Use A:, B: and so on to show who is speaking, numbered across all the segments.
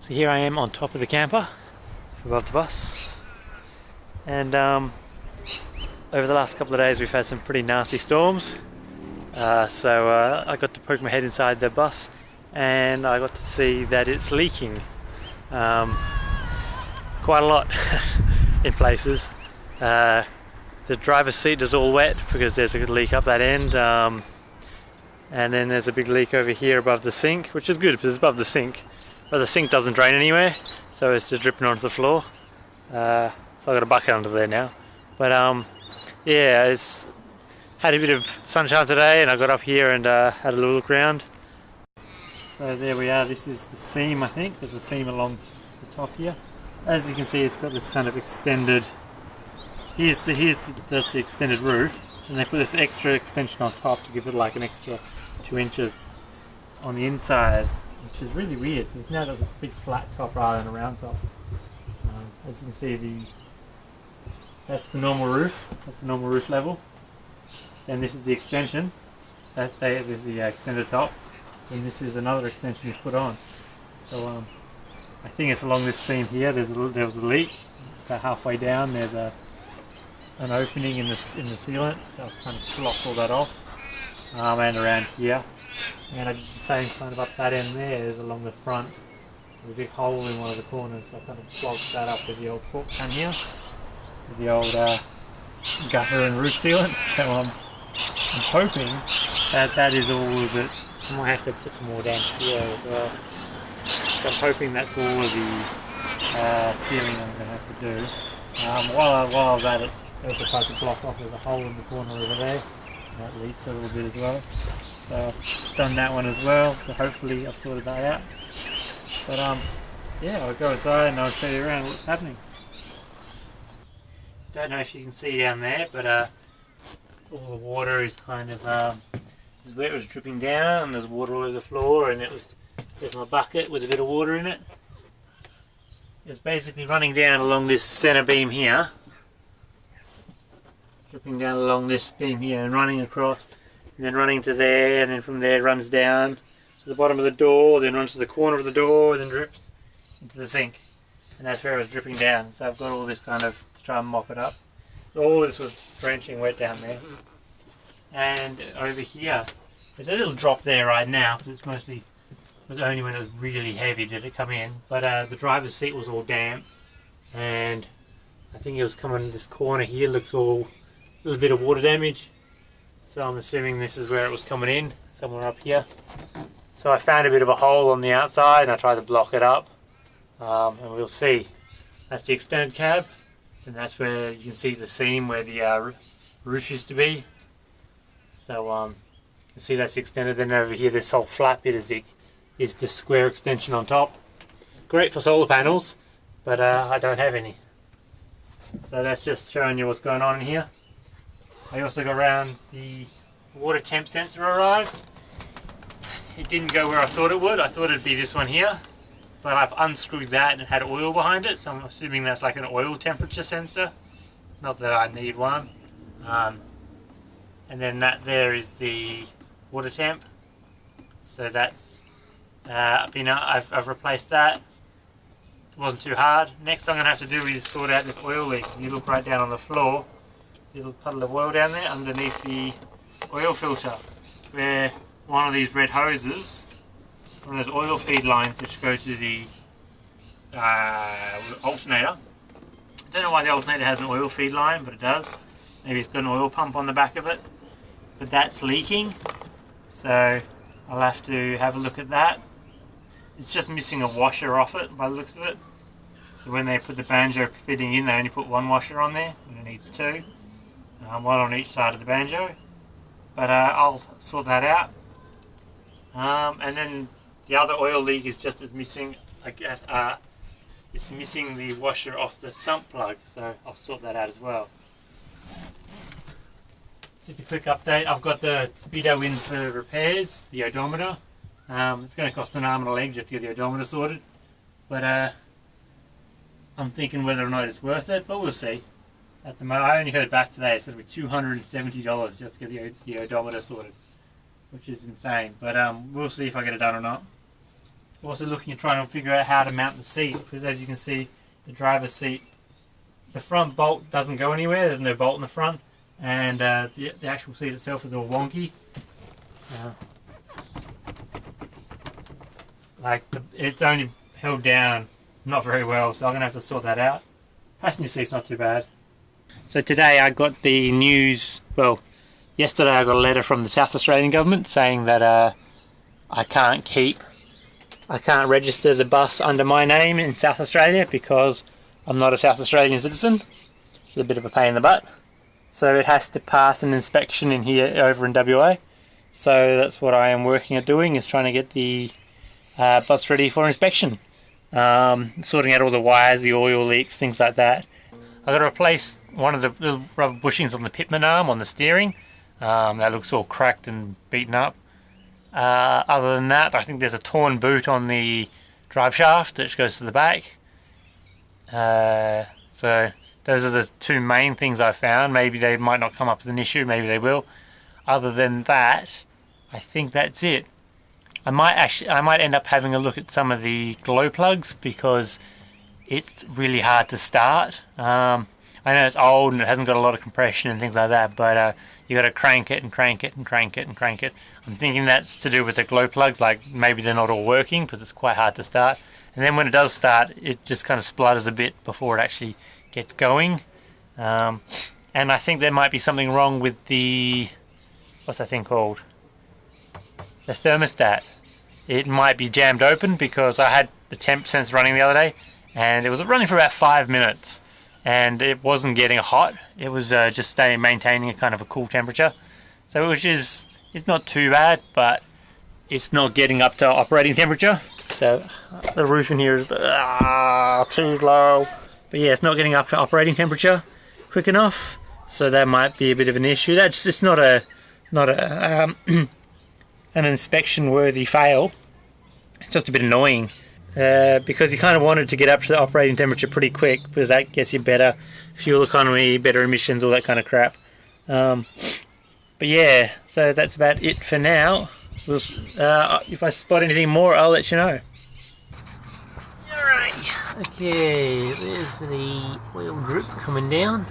A: So here I am on top of the camper above the bus, and over the last couple of days we've had some pretty nasty storms, so I got to poke my head inside the bus and I got to see that it's leaking quite a lot in places. The driver's seat is all wet because there's a good leak up that end, and then there's a big leak over here above the sink, which is good because it's above the sink, but the sink doesn't drain anywhere, so it's just dripping onto the floor. So I've got a bucket under there now. But yeah, it's had a bit of sunshine today, and I got up here and had a little look around. So there we are. This is the seam, I think. There's a seam along the top here. As you can see, it's got this kind of extended. Here's the extended roof, and they put this extra extension on top to give it like an extra 2 inches on the inside, which is really weird because now there's a big flat top rather than a round top. As you can see, that's the normal roof. That's the normal roof level, and this is the extension. That's the extended top, and this is another extension he's put on. So I think it's along this seam here. There was a leak about halfway down. There's an opening in the sealant, so I've kind of blocked all that off, and around here. And I did the same kind of up that end there. There's along the front. There's a big hole in one of the corners, so I kind of blocked that up with the old cork gun here, with the old gutter and roof sealant. So I'm hoping that is all of it. I might have to put some more down here as well. So I'm hoping that's all of the sealing I'm going to have to do. While I was at it, I also tried to block off. There's a hole in the corner over there. That leaks a little bit as well. So I've done that one as well. So hopefully I've sorted that out. But yeah, I'll go inside and I'll show you around what's happening. Don't know if you can see down there, but all the water is kind of this is where it was dripping down. There's water all over the floor, and there's my bucket with a bit of water in it. It's basically running down along this center beam here, dripping down along this beam here and running across, and then running to there, and then from there it runs down to the bottom of the door, then runs to the corner of the door, then drips into the sink. And that's where it was dripping down. So I've got all this kind of to try and mop it up. All this was drenching wet down there. And over here, there's a little drop there right now, because it was only when it was really heavy did it come in. But the driver's seat was all damp, and I think it was coming, this corner here looks all a little bit of water damage. So I'm assuming this is where it was coming in, somewhere up here. So I found a bit of a hole on the outside and I tried to block it up, and we'll see. That's the extended cab, and that's where you can see the seam where the roof used to be. So you can see that's extended. Then over here, this whole flat bit is the square extension on top. Great for solar panels, but I don't have any. So that's just showing you what's going on in here. I also got around the water temp sensor arrived. It didn't go where I thought it would. I thought it'd be this one here, but I've unscrewed that and it had oil behind it, so I'm assuming that's like an oil temperature sensor. Not that I need one. And then that there is the water temp. So that's I've replaced that. It wasn't too hard. Next I'm going to have to do is sort out this oil leak. You look right down on the floor, there's a little puddle of oil down there underneath the oil filter, where one of these red hoses, one of those oil feed lines which go to the alternator. I don't know why the alternator has an oil feed line, but it does. Maybe it's got an oil pump on the back of it. But that's leaking, so I'll have to have a look at that. It's just missing a washer off it by the looks of it. So when they put the banjo fitting in, they only put one washer on there, and it needs two. One on each side of the banjo. But I'll sort that out. And then the other oil leak is just as missing, I guess, it's missing the washer off the sump plug, so I'll sort that out as well. Just a quick update, I've got the speedo in for repairs, the odometer. It's going to cost an arm and a leg just to get the odometer sorted, but I'm thinking whether or not it's worth it, but we'll see. At the moment, I only heard back today, it's going to be $270 just to get the odometer sorted, which is insane, but we'll see if I get it done or not. also looking at trying to figure out how to mount the seat, because as you can see, the driver's seat, the front bolt doesn't go anywhere. There's no bolt in the front, and the actual seat itself is all wonky. It's only held down not very well, so I'm gonna have to sort that out. Passenger seat's not too bad. So today I got the news. Well, yesterday I got a letter from the South Australian government saying that I can't register the bus under my name in South Australia because I'm not a South Australian citizen. It's a bit of a pain in the butt. So it has to pass an inspection in here over in WA. So that's what I am working at doing, is trying to get the bus ready for inspection. Sorting out all the wires, the oil leaks, things like that. I've got to replace one of the little rubber bushings on the pitman arm on the steering. That looks all cracked and beaten up. Other than that, I think there's a torn boot on the drive shaft which goes to the back. So those are the two main things I found. Maybe they might not come up as an issue, maybe they will. Other than that, I think that's it. I might end up having a look at some of the glow plugs because it's really hard to start. I know it's old and it hasn't got a lot of compression and things like that, but you got to crank it and crank it and crank it and crank it. I'm thinking that's to do with the glow plugs, like maybe they're not all working because it's quite hard to start. And then when it does start, it just kind of splutters a bit before it actually gets going. And I think there might be something wrong with the, what's that thing called? The thermostat. It might be jammed open because I had the temp sensor running the other day and it was running for about 5 minutes and it wasn't getting hot. It was just maintaining a kind of a cool temperature. So it's not too bad, but it's not getting up to operating temperature. So the roof in here is too low. But yeah, it's not getting up to operating temperature quick enough. So that might be a bit of an issue. It's not a an inspection worthy fail. It's just a bit annoying because you kind of wanted to get up to the operating temperature pretty quick because that gets you better fuel economy, better emissions, all that kind of crap. But yeah, so that's about it for now. If I spot anything more, I'll let you know. Alright, okay, there's the oil drip coming down.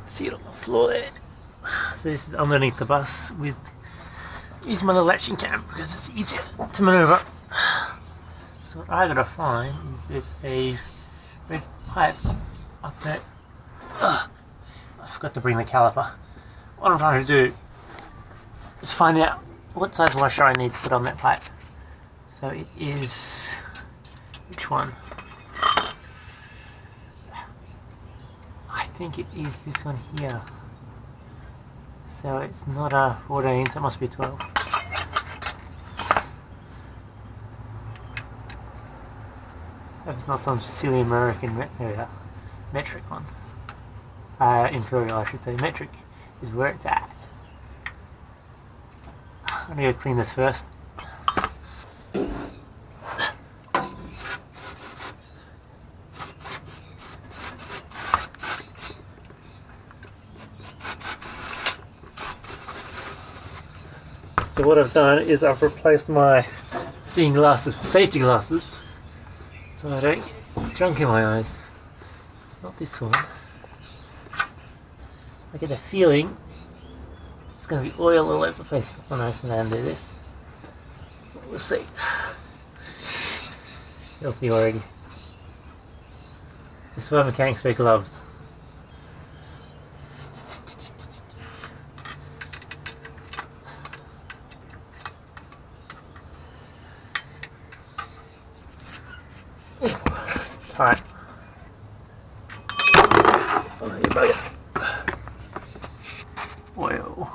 A: See it on the floor there. So this is underneath the bus with use my little latching cam because it's easier to manoeuvre. So what I gotta find is there's a red pipe up there. I forgot to bring the caliper. What I'm trying to do is find out what size washer I need to put on that pipe. So it is, which one? I think it is this one here. So it's not a 14, so it must be 12. It's not some silly American metric one. Imperial, I should say. Metric is where it's at. I'm gonna go clean this first. So what I've done is I've replaced my seeing glasses with safety glasses so I don't get junk in my eyes. It's not this one. I get a feeling it's going to be oil all over the place when I undo this. We'll see. Filthy already. This is why mechanics wear gloves. Alright. Oh, you bugger. Oil.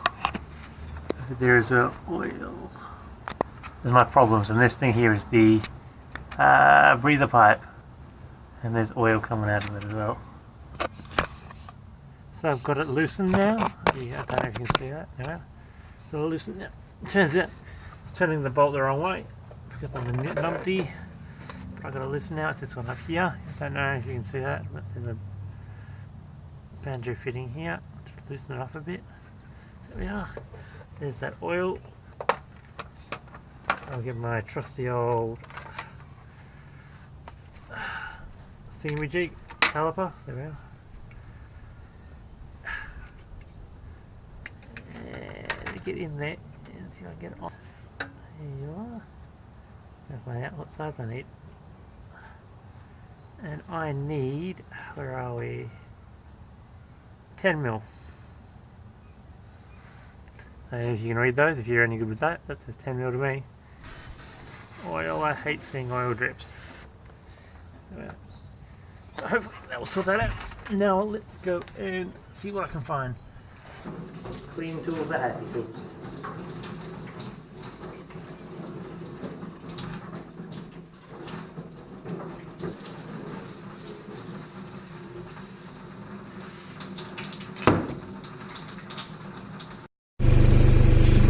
A: Over there is oil. There's my problems, and this thing here is the breather pipe, and there's oil coming out of it as well. So I've got it loosened now. Yeah, I don't know if you can see that. No. So I'll loosen it. Turns out it's turning the bolt the wrong way because I'm a numpty. I've got to loosen now. It's this one up here. I don't know if you can see that, but there's a banjo fitting here. Just loosen it up a bit. There we are. There's that oil. I'll get my trusty old thingamajig caliper. There we are. And get in there and see if I can get it off. There you are. I'll find out what size I need. And I need, where are we? 10 mil. So if you can read those, if you're any good with that, that says 10 mil to me. Oil, I hate seeing oil drips. So hopefully that will sort that out. Now let's go and see what I can find. Clean tools, the happy tools.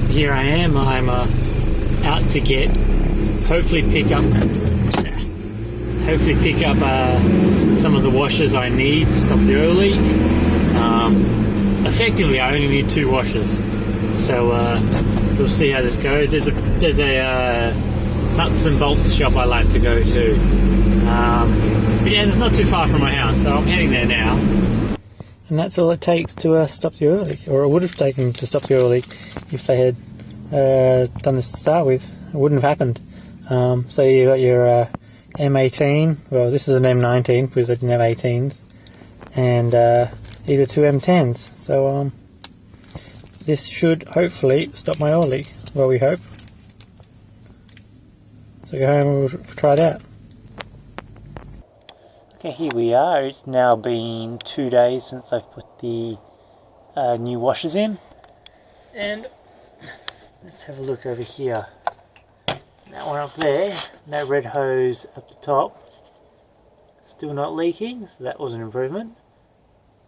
A: Here I am, I'm out to get, hopefully pick up some of the washers I need to stop the oil leak. Effectively I only need 2 washers, so we'll see how this goes. There's a nuts and bolts shop I like to go to, but yeah, it's not too far from my house, so I'm heading there now. And that's all it takes to stop the oil leak, or it would have taken to stop the oil leak if they had done this to start with. It wouldn't have happened. So you got your M18, well this is an M19 because I didn't have 18s, and either 2 M10s. So this should hopefully stop my oil leak. Well, we hope. So go home and we'll try it out. Okay, here we are. It's now been 2 days since I've put the new washers in, and let's have a look over here. That one up there, that red hose up the top, still not leaking, so that was an improvement.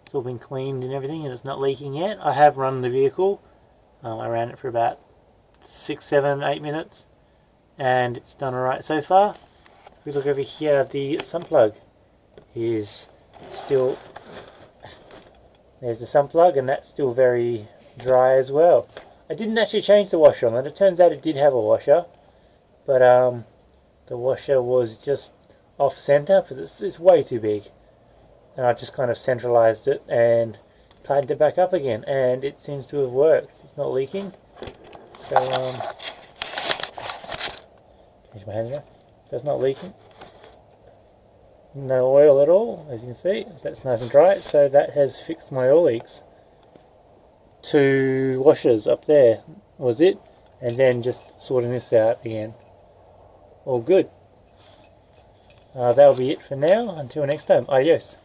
A: It's all been cleaned and everything, and it's not leaking yet. I have run the vehicle. I ran it for about 6, 7, 8 minutes, and it's done alright so far. If we look over here, the sump plug is still, there's the sump plug, and that's still very dry as well. I didn't actually change the washer on it. It turns out it did have a washer, but the washer was just off center because it's way too big, and I just kind of centralized it and tightened it back up again, and it seems to have worked. It's not leaking. So change my hands around. So it's not leaking. No oil at all, as you can see. That's nice and dry. So that has fixed my oil leaks. 2 washers up there was it, and then just sorting this out again. All good. That'll be it for now. Until next time. Adios.